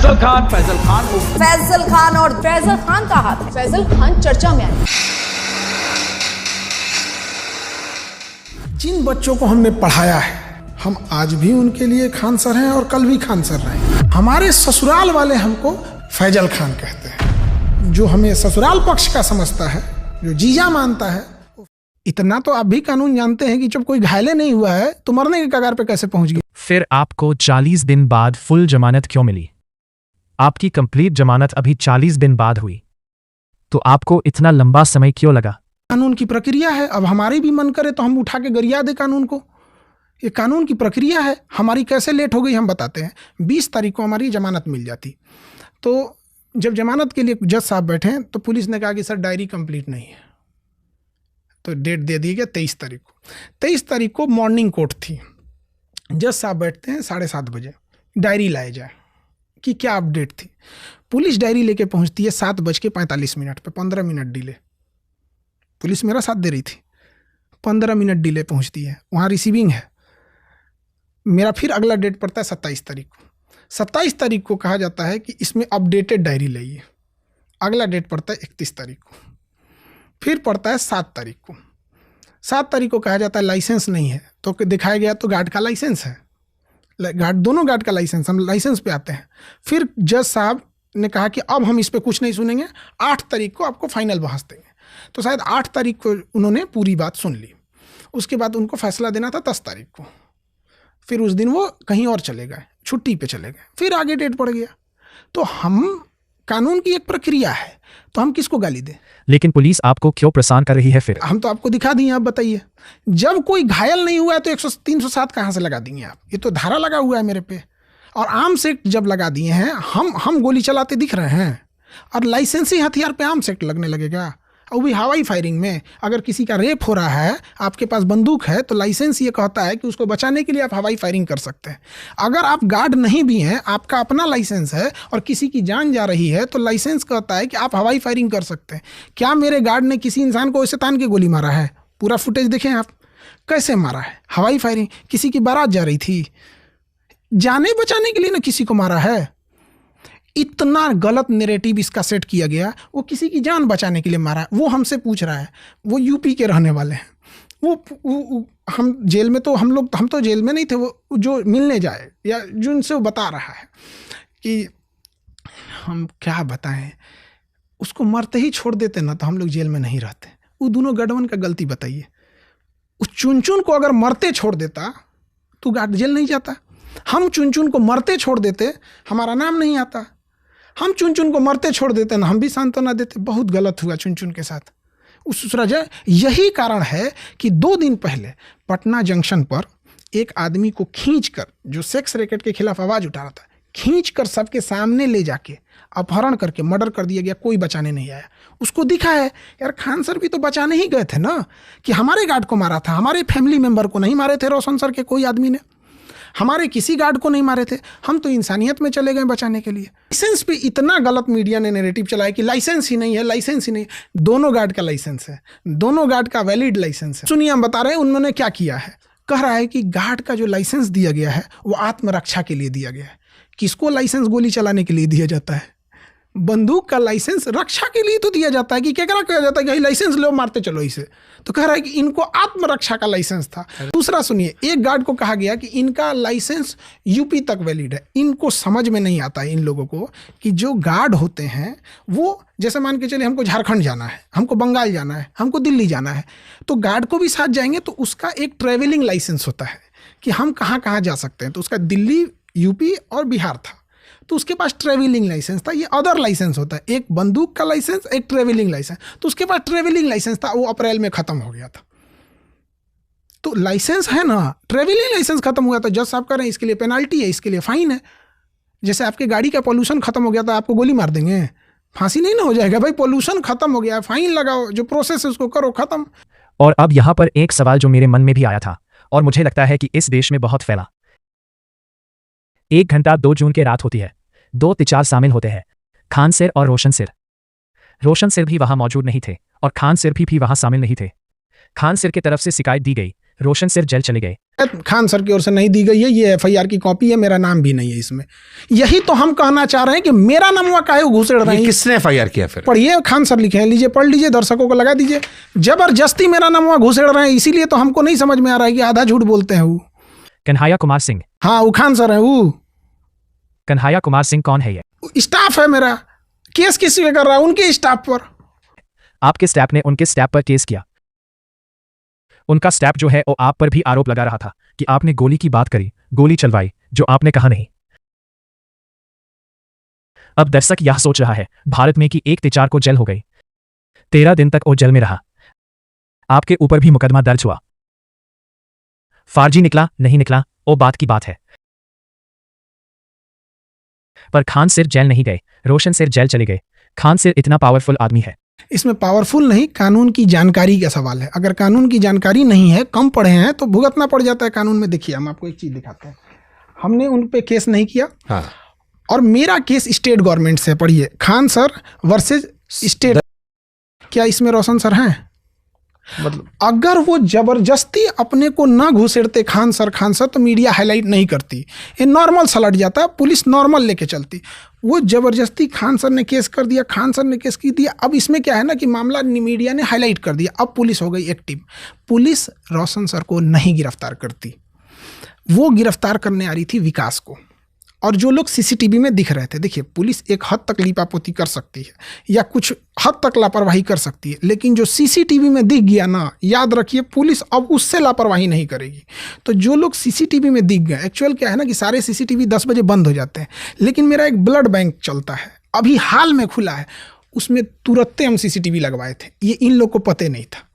फैजल खान और फैजल खान का हाथ है। फैजल खान चर्चा में आए। जिन बच्चों को हमने पढ़ाया है, हम आज भी उनके लिए खान सर हैं और कल भी खान सर रहें। हमारे ससुराल वाले हमको फैजल खान कहते हैं। जो हमें ससुराल पक्ष का समझता है, जो जीजा मानता है, इतना तो आप भी कानून जानते हैं कि जब कोई घायले नहीं हुआ है तो मरने के कगार पे कैसे पहुंच गया। फिर आपको 40 दिन बाद फुल जमानत क्यों मिली? आपकी कंप्लीट जमानत अभी 40 दिन बाद हुई, तो आपको इतना लंबा समय क्यों लगा? कानून की प्रक्रिया है। अब हमारी भी मन करे तो हम उठा के गरिया दे कानून को। ये कानून की प्रक्रिया है। हमारी कैसे लेट हो गई हम बताते हैं। 20 तारीख को हमारी जमानत मिल जाती, तो जब जमानत के लिए जज साहब बैठे तो पुलिस ने कहा कि सर डायरी कंप्लीट नहीं है, तो डेट दे दी गया 23 तारीख को। 23 तारीख को मॉर्निंग कोर्ट थी। जज साहब बैठते हैं 7:30 बजे, डायरी लाए जाए कि क्या अपडेट थी। पुलिस डायरी लेके पहुंचती है 7:45 पे, 15 मिनट डिले। पुलिस मेरा साथ दे रही थी, 15 मिनट डिले पहुंचती है। वहाँ रिसीविंग है। मेरा फिर अगला डेट पड़ता है 27 तारीख को। 27 तारीख को कहा जाता है कि इसमें अपडेटेड डायरी लाइए। अगला डेट पड़ता है 31 तारीख को। फिर पड़ता है 7 तारीख को। 7 तारीख को कहा जाता है लाइसेंस नहीं है, तो दिखाया गया तो गार्ड का लाइसेंस है। दोनों गार्ड का लाइसेंस, हम लाइसेंस पे आते हैं। फिर जज साहब ने कहा कि अब हम इस पे कुछ नहीं सुनेंगे, 8 तारीख को आपको फाइनल बहस देंगे। तो शायद 8 तारीख को उन्होंने पूरी बात सुन ली। उसके बाद उनको फैसला देना था 10 तारीख को। फिर उस दिन वो कहीं और चले गए, छुट्टी पे चले गए। फिर आगे डेट पड़ गया। तो हम, कानून की एक प्रक्रिया है, तो हम किसको गाली दें? लेकिन पुलिस आपको क्यों परेशान कर रही है? फिर हम तो आपको दिखा दिए, आप बताइए। जब कोई घायल नहीं हुआ है तो 307 कहाँ से लगा देंगे आप? ये तो धारा लगा हुआ है मेरे पे। और आर्म्स एक्ट जब लगा दिए हैं, हम गोली चलाते दिख रहे हैं और लाइसेंसी हथियार पे आर्म्स एक्ट लगने लगेगा, और भी हवाई फायरिंग में। अगर किसी का रेप हो रहा है, आपके पास बंदूक है, तो लाइसेंस ये कहता है कि उसको बचाने के लिए आप हवाई फायरिंग कर सकते हैं। अगर आप गार्ड नहीं भी हैं, आपका अपना लाइसेंस है और किसी की जान जा रही है, तो लाइसेंस कहता है कि आप हवाई फायरिंग कर सकते हैं। क्या मेरे गार्ड ने किसी इंसान को ऐसे तान के गोली मारा है? पूरा फुटेज देखें आप, कैसे मारा है। हवाई फायरिंग, किसी की बारात जा रही थी, जाने बचाने के लिए ना किसी को मारा है। इतना गलत नैरेटिव इसका सेट किया गया। वो किसी की जान बचाने के लिए मारा। वो हमसे पूछ रहा है, वो यूपी के रहने वाले हैं। वो हम जेल में तो हम तो जेल में नहीं थे। वो जो मिलने जाए या जो उनसे वो बता रहा है कि हम क्या बताएं, उसको मरते ही छोड़ देते ना तो हम लोग जेल में नहीं रहते। वो दोनों गठबंधन का गलती बताइए। उस चुन को अगर मरते छोड़ देता तो जेल नहीं जाता। हम चुन को मरते छोड़ देते, हमारा नाम नहीं आता। हम चुन को मरते छोड़ देते ना, हम भी सांत्वना देते। बहुत गलत हुआ चुन के साथ उस वजह। यही कारण है कि 2 दिन पहले पटना जंक्शन पर एक आदमी को खींचकर, जो सेक्स रैकेट के खिलाफ आवाज़ उठा रहा था, खींचकर सबके सामने ले जाके अपहरण करके मर्डर कर दिया गया। कोई बचाने नहीं आया। उसको दिखा है यार, खान सर भी तो बचाने ही गए थे ना, कि हमारे गार्ड को मारा था, हमारे फैमिली मेम्बर को नहीं मारे थे रोशन सर के कोई आदमी ने, हमारे किसी गार्ड को नहीं मारे थे। हम तो इंसानियत में चले गए बचाने के लिए। लाइसेंस पे इतना गलत मीडिया ने नैरेटिव चलाया कि लाइसेंस ही नहीं है, लाइसेंस ही नहीं। दोनों गार्ड का लाइसेंस है, दोनों गार्ड का वैलिड लाइसेंस है। सुनिए, हम बता रहे हैं उन्होंने क्या किया है। कह रहा है कि गार्ड का जो लाइसेंस दिया गया है वो आत्मरक्षा के लिए दिया गया है। किसको लाइसेंस गोली चलाने के लिए दिया जाता है? बंदूक का लाइसेंस रक्षा के लिए तो दिया जाता है। कि क्या कहा जाता है कि लाइसेंस लो, मारते चलो इसे। तो कह रहा है कि इनको आत्मरक्षा का लाइसेंस था। दूसरा सुनिए, एक गार्ड को कहा गया कि इनका लाइसेंस यूपी तक वैलिड है। इनको समझ में नहीं आता है इन लोगों को कि जो गार्ड होते हैं वो, जैसे मान के चले हमको झारखंड जाना है, हमको बंगाल जाना है, हमको दिल्ली जाना है, तो गार्ड को भी साथ जाएंगे तो उसका एक ट्रेवलिंग लाइसेंस होता है कि हम कहाँ कहाँ जा सकते हैं। तो उसका दिल्ली, यूपी और बिहार था, तो उसके पास ट्रेवलिंग लाइसेंस था। ये अदर लाइसेंस होता है, एक बंदूक का लाइसेंस, एक ट्रेवलिंग लाइसेंस। तो उसके पास ट्रेवलिंग लाइसेंस था, वो अप्रैल में खत्म हो गया था। तो लाइसेंस है ना, ट्रेवलिंग लाइसेंस खत्म हुआ, तो जज साहब कह रहे हैं इसके लिए पेनाल्टी है, इसके लिए फाइन है। जैसे आपके गाड़ी का पोल्यूशन खत्म हो गया तो आपको गोली मार देंगे, फांसी नहीं ना हो जाएगा भाई। पोल्यूशन खत्म हो गया, फाइन लगाओ, जो प्रोसेस है उसको करो, खत्म। और अब यहाँ पर एक सवाल जो मेरे मन में भी आया था और मुझे लगता है कि इस देश में बहुत फैला। 1 घंटा 2 जून की रात होती है। 2 टीचर शामिल होते हैं, खान सर और रोशन सर। रोशन सर भी वहां मौजूद नहीं थे और खान सर भी वहां शामिल नहीं थे। खान सर की तरफ से शिकायत दी गई रोशन सिर जेल चले गए। खान सर की ओर से नहीं दी गई है, ये एफआईआर की कॉपी है, मेरा नाम भी नहीं है इसमें। यही तो हम कहना चाह रहे हैं कि मेरा नाम काहे घुसेड़ रहे ये हैं। किसने एफआईआर किया फिर? पढ़िए, खान सर लिखे हैं, लीजिए पढ़ लीजिए, दर्शकों को लगा दीजिए। जबरदस्ती मेरा नाम घुसेड़ रहे हैं, इसीलिए तो हमको नहीं समझ में आ रहा है कि आधा झूठ बोलते हैं वो। कन्हैया कुमार सिंह। हाँ, वो खान सर है वो। कन्हैया कुमार सिंह कौन है? ये स्टाफ है मेरा। केस किस पे कर रहा है? उनके स्टाफ पर। आपके स्टाफ ने उनके स्टाफ पर केस किया। उनका स्टाफ जो है वो आप पर भी आरोप लगा रहा था कि आपने गोली की बात करी, गोली चलवाई, जो आपने कहा नहीं। अब दर्शक यह सोच रहा है भारत में कि एक तेचार को जेल हो गई, 13 दिन तक वो जेल में रहा, आपके ऊपर भी मुकदमा दर्ज हुआ, फर्जी निकला नहीं निकला वो बात की बात है। पर खान सिर जेल नहीं गए, रोशन सिर जेल चले गए। खान सिर इतना पावरफुल आदमी है। इसमें पावरफुल नहीं, कानून की जानकारी का सवाल है। अगर कानून की जानकारी नहीं है, कम पढ़े हैं, तो भुगतना पड़ जाता है कानून में। देखिए, हम आपको एक चीज दिखाते हैं। हमने उन पे केस नहीं किया। हाँ। और मेरा केस स्टेट गवर्नमेंट से। पढ़िए, खान सर वर्सेज स्टेट। क्या इसमें रोशन सर हैं? मतलब अगर वो जबरदस्ती अपने को ना घुसेड़ते खान सर तो मीडिया हाईलाइट नहीं करती, ये नॉर्मल सलट जाता, पुलिस नॉर्मल लेके चलती। वो जबरदस्ती खान सर ने केस कर दिया, खान सर ने केस की दिया। अब इसमें क्या है ना कि मामला मीडिया ने हाईलाइट कर दिया, अब पुलिस हो गई एक्टिव। पुलिस रोशन सर को नहीं गिरफ्तार करती, वो गिरफ्तार करने आ रही थी विकास को। और जो लोग सीसीटीवी में दिख रहे थे, देखिए, पुलिस एक हद तक लीपापोती कर सकती है या कुछ हद तक लापरवाही कर सकती है, लेकिन जो सीसीटीवी में दिख गया ना, याद रखिए, पुलिस अब उससे लापरवाही नहीं करेगी। तो जो लोग सीसीटीवी में दिख गए, एक्चुअल क्या है ना कि सारे सीसीटीवी 10 बजे बंद हो जाते हैं, लेकिन मेरा एक ब्लड बैंक चलता है, अभी हाल में खुला है, उसमें तुरंत हम सीसीटीवी लगवाए थे। ये इन लोग को पता नहीं था।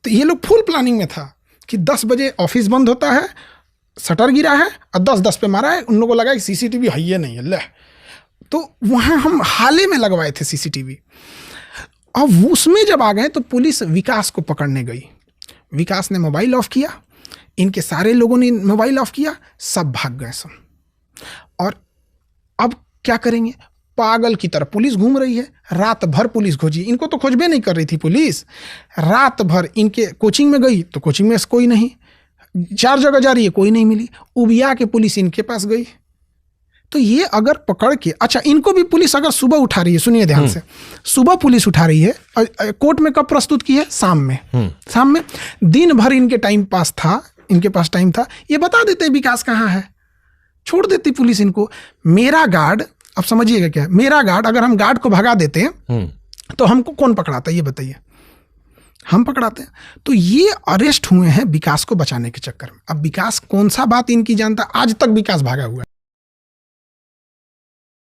तो ये लोग फुल प्लानिंग में था कि 10 बजे ऑफिस बंद होता है, शटर गिरा है और 10-10 पे मारा है। उन लोगों को लगा कि सीसीटीवी है ये नहीं है, ले, तो वहाँ हम हाले में लगवाए थे सीसीटीवी। अब उसमें जब आ गए तो पुलिस विकास को पकड़ने गई। विकास ने मोबाइल ऑफ किया, इनके सारे लोगों ने मोबाइल ऑफ किया, सब भाग गए सब। और अब क्या करेंगे? पागल की तरह पुलिस घूम रही है, रात भर पुलिस खोजी। इनको तो खोजबे नहीं कर रही थी पुलिस, रात भर इनके कोचिंग में गई तो कोचिंग में कोई नहीं, 4 जगह जा रही है, कोई नहीं मिली। उबिया के पुलिस इनके पास गई। तो ये अगर पकड़ के, अच्छा, इनको भी पुलिस अगर सुबह उठा रही है, सुनिए ध्यान से, सुबह पुलिस उठा रही है, कोर्ट में कब प्रस्तुत की है? शाम में। शाम में दिन भर इनके टाइम पास था, इनके पास टाइम था, ये बता देते विकास कहाँ है, छोड़ देती पुलिस इनको। मेरा गार्ड, अब समझिएगा क्या, मेरा गार्ड, अगर हम गार्ड को भगा देते तो हमको कौन पकड़ाता, ये बताइए? हम पकड़ाते हैं। तो ये अरेस्ट हुए हैं विकास को बचाने के चक्कर में। अब विकास कौन सा बात इनकी जानता, आज तक विकास भागा हुआ है।